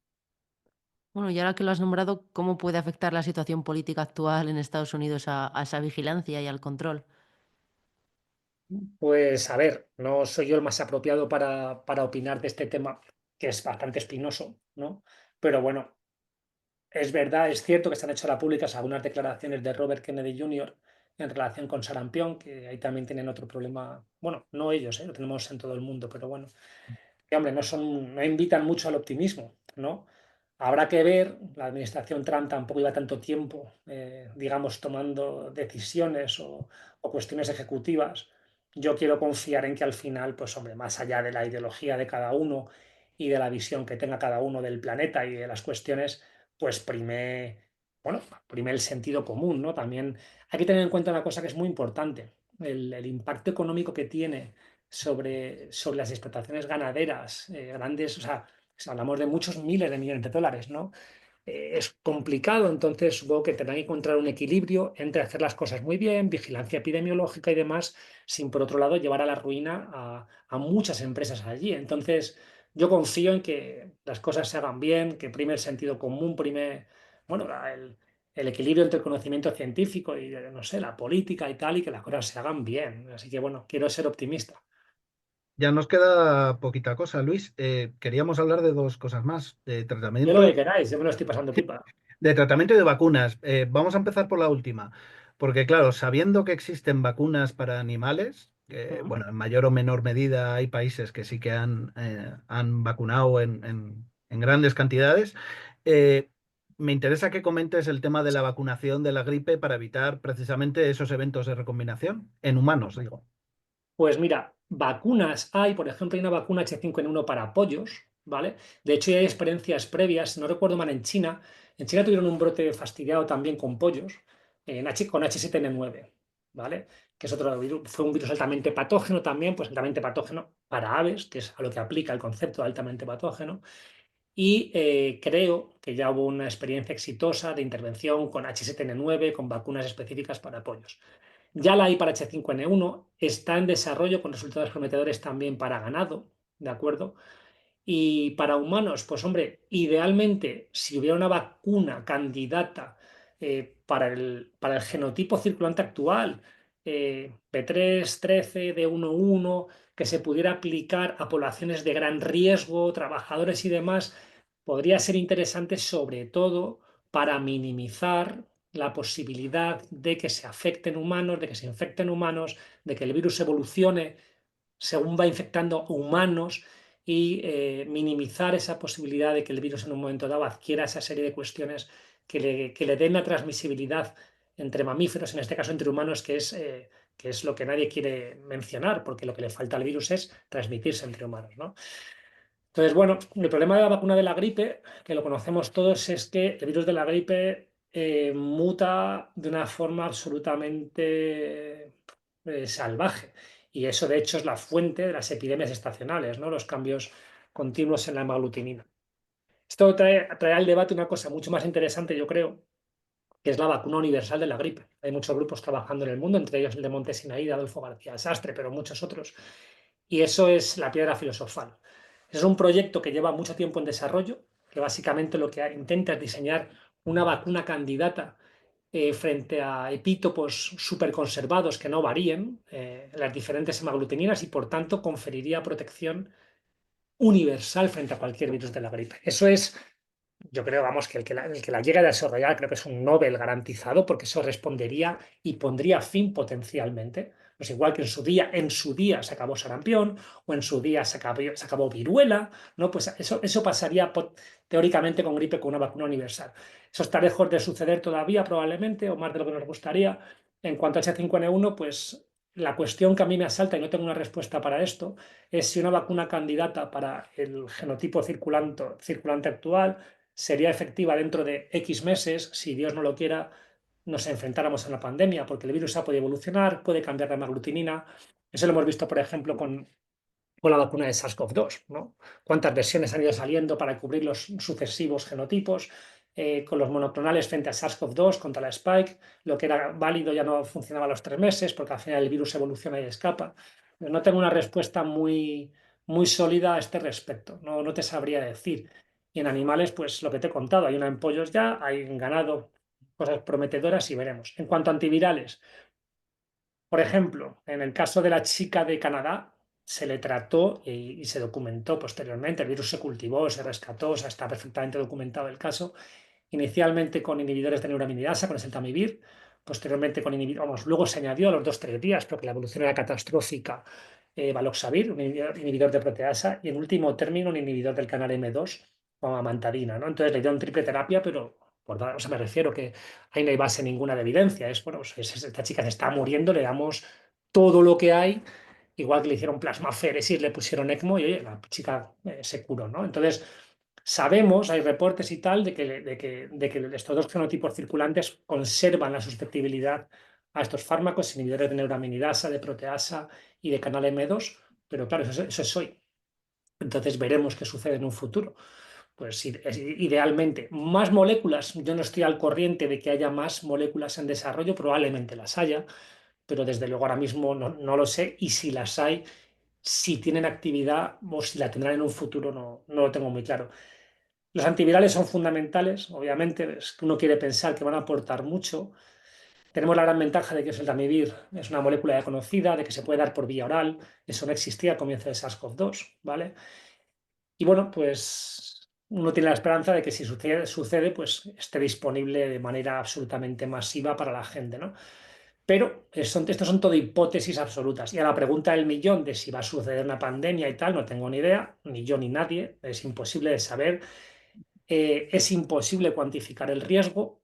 Bueno, y ahora que lo has nombrado, ¿cómo puede afectar la situación política actual en Estados Unidos a esa vigilancia y al control? Pues a ver, no soy yo el más apropiado para opinar de este tema, que es bastante espinoso, ¿no? Pero bueno, es verdad, es cierto que se han hecho a la públicas algunas declaraciones de Robert Kennedy Jr. en relación con sarampión, que ahí también tienen otro problema. Bueno, no ellos, lo tenemos en todo el mundo, pero bueno, que hombre, no invitan mucho al optimismo, ¿no? Habrá que ver, la administración Trump tampoco lleva tanto tiempo, digamos, tomando decisiones o cuestiones ejecutivas. Yo quiero confiar en que al final, pues hombre, más allá de la ideología de cada uno y de la visión que tenga cada uno del planeta y de las cuestiones, pues bueno, prime el sentido común, ¿no? También hay que tener en cuenta una cosa que es muy importante, el impacto económico que tiene sobre las explotaciones ganaderas grandes, o sea, si hablamos de muchos miles de millones de dólares, ¿no? Es complicado, entonces supongo que tendrán que encontrar un equilibrio entre hacer las cosas muy bien, vigilancia epidemiológica y demás, sin por otro lado llevar a la ruina a muchas empresas allí. Entonces, yo confío en que las cosas se hagan bien, que prime el sentido común, prime, bueno, el equilibrio entre el conocimiento científico y, no sé, la política y tal, y que las cosas se hagan bien. Así que, bueno, quiero ser optimista. Ya nos queda poquita cosa, Luis. Queríamos hablar de dos cosas más, Yo lo que queráis, yo me lo estoy pasando pipa. de tratamiento y de vacunas. Vamos a empezar por la última, porque claro, sabiendo que existen vacunas para animales, Ujú. bueno, en mayor o menor medida hay países que sí que han vacunado en grandes cantidades. eh, Me interesa que comentes el tema de la vacunación de la gripe para evitar precisamente esos eventos de recombinación en humanos, digo. Pues mira, vacunas hay, por ejemplo, hay una vacuna H5N1 para pollos, ¿vale? De hecho, ya hay experiencias previas, no recuerdo mal en China. En China tuvieron un brote fastidiado también con pollos, con H7N9, ¿vale? Que es otro virus, fue un virus altamente patógeno también, pues altamente patógeno para aves, que es a lo que aplica el concepto de altamente patógeno. Y creo que ya hubo una experiencia exitosa de intervención con H7N9, con vacunas específicas para pollos. Ya la hay para H5N1, está en desarrollo con resultados prometedores también para ganado, ¿de acuerdo? Y para humanos, pues hombre, idealmente, si hubiera una vacuna candidata para el genotipo circulante actual, P3, 13, D11, que se pudiera aplicar a poblaciones de gran riesgo, trabajadores y demás, podría ser interesante sobre todo para minimizar la posibilidad de que se afecten humanos, de que se infecten humanos, de que el virus evolucione según va infectando humanos y minimizar esa posibilidad de que el virus en un momento dado adquiera esa serie de cuestiones que le den la transmisibilidad entre mamíferos, en este caso entre humanos, que es lo que nadie quiere mencionar, porque lo que le falta al virus es transmitirse entre humanos, ¿no? Entonces, bueno, el problema de la vacuna de la gripe, que lo conocemos todos, es que el virus de la gripe muta de una forma absolutamente salvaje. Y eso, de hecho, es la fuente de las epidemias estacionales, ¿no? Los cambios continuos en la hemaglutinina. Esto trae al debate una cosa mucho más interesante, yo creo, que es la vacuna universal de la gripe. Hay muchos grupos trabajando en el mundo, entre ellos el de Montesinaí, de Adolfo García Sastre, pero muchos otros. Y eso es la piedra filosofal. Es un proyecto que lleva mucho tiempo en desarrollo, que básicamente lo que intenta es diseñar una vacuna candidata frente a epítopos superconservados que no varíen las diferentes hemaglutininas y por tanto conferiría protección universal frente a cualquier virus de la gripe. Eso es, yo creo, vamos, que el que la llegue a desarrollar creo que es un Nobel garantizado porque eso respondería y pondría fin potencialmente. Pues igual que en su día se acabó sarampión o en su día se acabó viruela, ¿no? Pues eso pasaría teóricamente con gripe con una vacuna universal. Eso está lejos de suceder todavía probablemente o más de lo que nos gustaría. En cuanto a H5N1, pues la cuestión que a mí me asalta y no tengo una respuesta para esto es si una vacuna candidata para el genotipo circulante actual sería efectiva dentro de X meses, si Dios no lo quiera, nos enfrentáramos a una pandemia, porque el virus ha podido evolucionar, puede cambiar la hemaglutinina. Eso lo hemos visto, por ejemplo, con la vacuna de SARS-CoV-2, ¿no? Cuántas versiones han ido saliendo para cubrir los sucesivos genotipos, con los monoclonales frente a SARS-CoV-2 contra la Spike, lo que era válido ya no funcionaba a los 3 meses, porque al final el virus evoluciona y escapa. No tengo una respuesta muy sólida a este respecto, no te sabría decir. Y en animales, pues lo que te he contado, hay una en pollos ya, hay en ganado cosas prometedoras y veremos. En cuanto a antivirales, por ejemplo, en el caso de la chica de Canadá, se le trató y se documentó posteriormente, el virus se cultivó, se rescató, o sea, está perfectamente documentado el caso, inicialmente con inhibidores de neuraminidasa, con el Seltamivir, posteriormente con vamos, luego se añadió a los 2-3 días, porque la evolución era catastrófica, Valoxavir, un inhibidor de proteasa, y en último término un inhibidor del canal M2 con amantadina, ¿no? Entonces le dieron triple terapia, pero o sea, me refiero que ahí no hay base ninguna de evidencia. Es, bueno, pues esta chica se está muriendo, le damos todo lo que hay, igual que le hicieron plasmaféresis, le pusieron ECMO y oye, la chica se curó, ¿no? Entonces, sabemos, hay reportes y tal, de que estos dos genotipos circulantes conservan la susceptibilidad a estos fármacos, inhibidores de neuraminidasa, de proteasa y de canal M2, pero claro, eso es hoy. Entonces veremos qué sucede en un futuro. Pues idealmente, más moléculas. Yo no estoy al corriente de que haya más moléculas en desarrollo, probablemente las haya, pero desde luego ahora mismo no lo sé. Y si las hay, si tienen actividad o si la tendrán en un futuro, no lo tengo muy claro. Los antivirales son fundamentales, obviamente, es que uno quiere pensar que van a aportar mucho. Tenemos la gran ventaja de que el Seltamivir es una molécula ya conocida, de que se puede dar por vía oral. Eso no existía al comienzo de SARS-CoV-2, ¿vale? Y bueno, pues uno tiene la esperanza de que si sucede, pues esté disponible de manera absolutamente masiva para la gente, ¿no? Pero estos son todo hipótesis absolutas. Y a la pregunta del millón de si va a suceder una pandemia y tal, no tengo ni idea, ni yo ni nadie, es imposible de saber, es imposible cuantificar el riesgo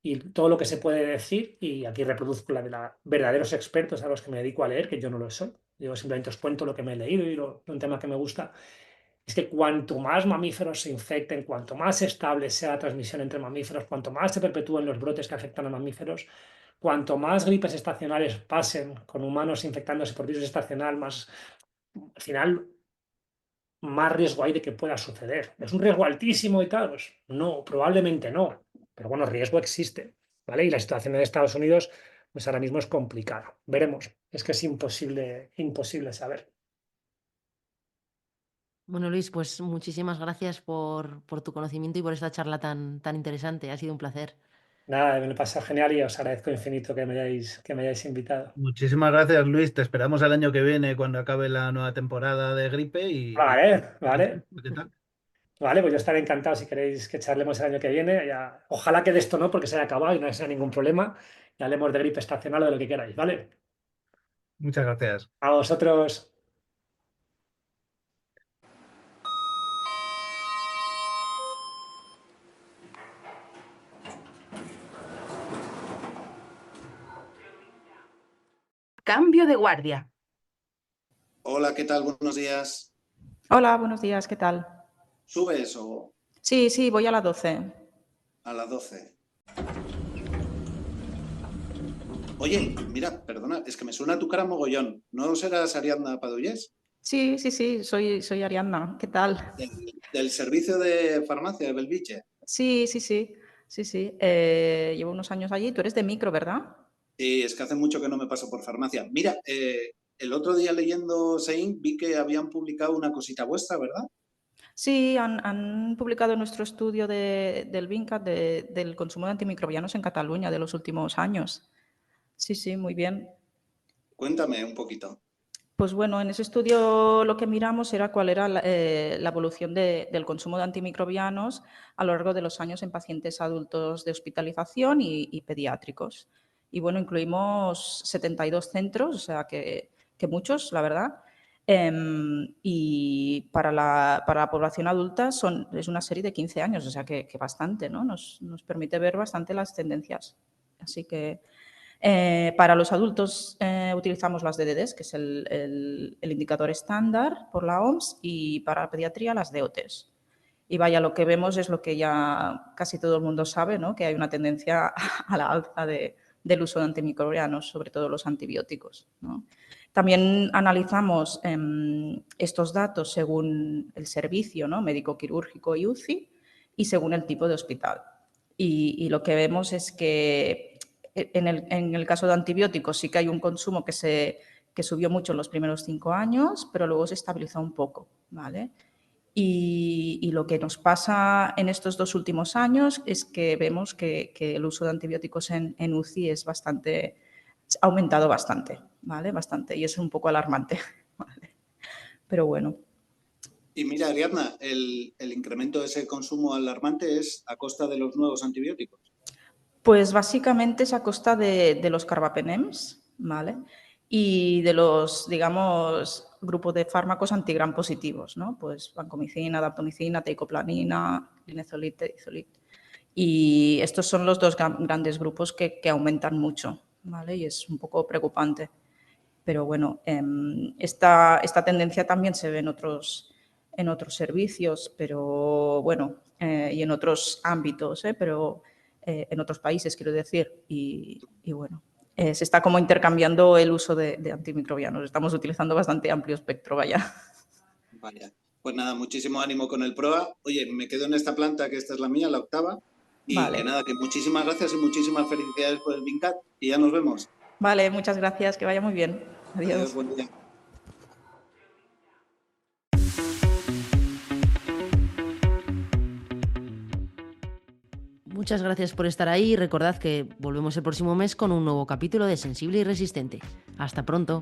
y todo lo que se puede decir, y aquí reproduzco la de los verdaderos expertos a los que me dedico a leer, que yo no lo soy, yo simplemente os cuento lo que me he leído y un tema que me gusta es que cuanto más mamíferos se infecten, cuanto más estable sea la transmisión entre mamíferos, cuanto más se perpetúen los brotes que afectan a mamíferos, cuanto más gripes estacionales pasen con humanos infectándose por virus estacional, más, al final, más riesgo hay de que pueda suceder. ¿Es un riesgo altísimo y tal? Pues no, probablemente no, pero bueno, riesgo existe, ¿vale? Y la situación en Estados Unidos, pues ahora mismo es complicada. Veremos, es que es imposible saber. Bueno, Luis, pues muchísimas gracias por tu conocimiento y por esta charla tan interesante. Ha sido un placer. Nada, me lo pasa genial y os agradezco infinito que me hayáis invitado. Muchísimas gracias, Luis. Te esperamos el año que viene cuando acabe la nueva temporada de gripe y Vale, vale. ¿qué tal? Vale, pues yo estaré encantado si queréis que charlemos el año que viene. Ya, ojalá que de esto no, porque se haya acabado y no sea ningún problema. Y hablemos de gripe estacional o de lo que queráis, ¿vale? Muchas gracias. A vosotros. Cambio de guardia. Hola, ¿qué tal? Buenos días. Hola, buenos días, ¿qué tal? ¿Subes o Sí, voy a las 12. a las 12? Oye, mira, perdona, es que me suena tu cara mogollón. ¿No serás Ariadna Padullés? Sí, soy Ariadna, ¿qué tal? Del servicio de farmacia de Belviche. Sí. Llevo unos años allí. Tú eres de micro, ¿verdad? Sí, es que hace mucho que no me paso por farmacia. Mira, el otro día leyendo Sein vi que habían publicado una cosita vuestra, ¿verdad? Sí, han publicado nuestro estudio del VINCAT del consumo de antimicrobianos en Cataluña de los últimos años. Sí, muy bien. Cuéntame un poquito. Pues bueno, en ese estudio lo que miramos era cuál era la evolución del consumo de antimicrobianos a lo largo de los años en pacientes adultos de hospitalización y pediátricos. Y bueno, incluimos 72 centros, o sea que muchos, la verdad. Y para la población adulta es una serie de 15 años, o sea que bastante, ¿no? Nos permite ver bastante las tendencias. Así que para los adultos utilizamos las DDDs, que es el indicador estándar por la OMS, y para la pediatría las DOTs. Y vaya, lo que vemos es lo que ya casi todo el mundo sabe, ¿no? Que hay una tendencia a la alza del uso de antimicrobianos, sobre todo los antibióticos, ¿no? También analizamos estos datos según el servicio, ¿no? Médico quirúrgico y UCI, y según el tipo de hospital. Y lo que vemos es que en el caso de antibióticos sí que hay un consumo que subió mucho en los primeros 5 años, pero luego se estabilizó un poco, ¿vale? Y lo que nos pasa en estos 2 últimos años es que vemos que el uso de antibióticos en UCI ha aumentado bastante, ¿vale? Bastante, y es un poco alarmante, ¿vale? Pero bueno. Y mira, Ariadna, el incremento de ese consumo alarmante es a costa de los nuevos antibióticos. Pues básicamente es a costa de los carbapenems, ¿vale? Y de los, digamos, grupos de fármacos antigram positivos, ¿no? Pues vancomicina, daptomicina, teicoplanina, linezolid, teizolit. Y estos son los dos grandes grupos que aumentan mucho, ¿vale? Y es un poco preocupante. Pero bueno, esta tendencia también se ve en otros servicios, pero bueno, y en otros ámbitos, pero en otros países, quiero decir. Y bueno, se está como intercambiando el uso de antimicrobianos. Estamos utilizando bastante amplio espectro, vaya. Vaya. Pues nada, muchísimo ánimo con el PROA. Oye, me quedo en esta planta, que esta es la mía, la octava. Y Vale. que nada, que muchísimas gracias y muchísimas felicidades por el VINCAT. Y ya nos vemos. Vale, muchas gracias, que vaya muy bien. Adiós, buen día. Muchas gracias por estar ahí y recordad que volvemos el próximo mes con un nuevo capítulo de Sensible y Resistente. Hasta pronto.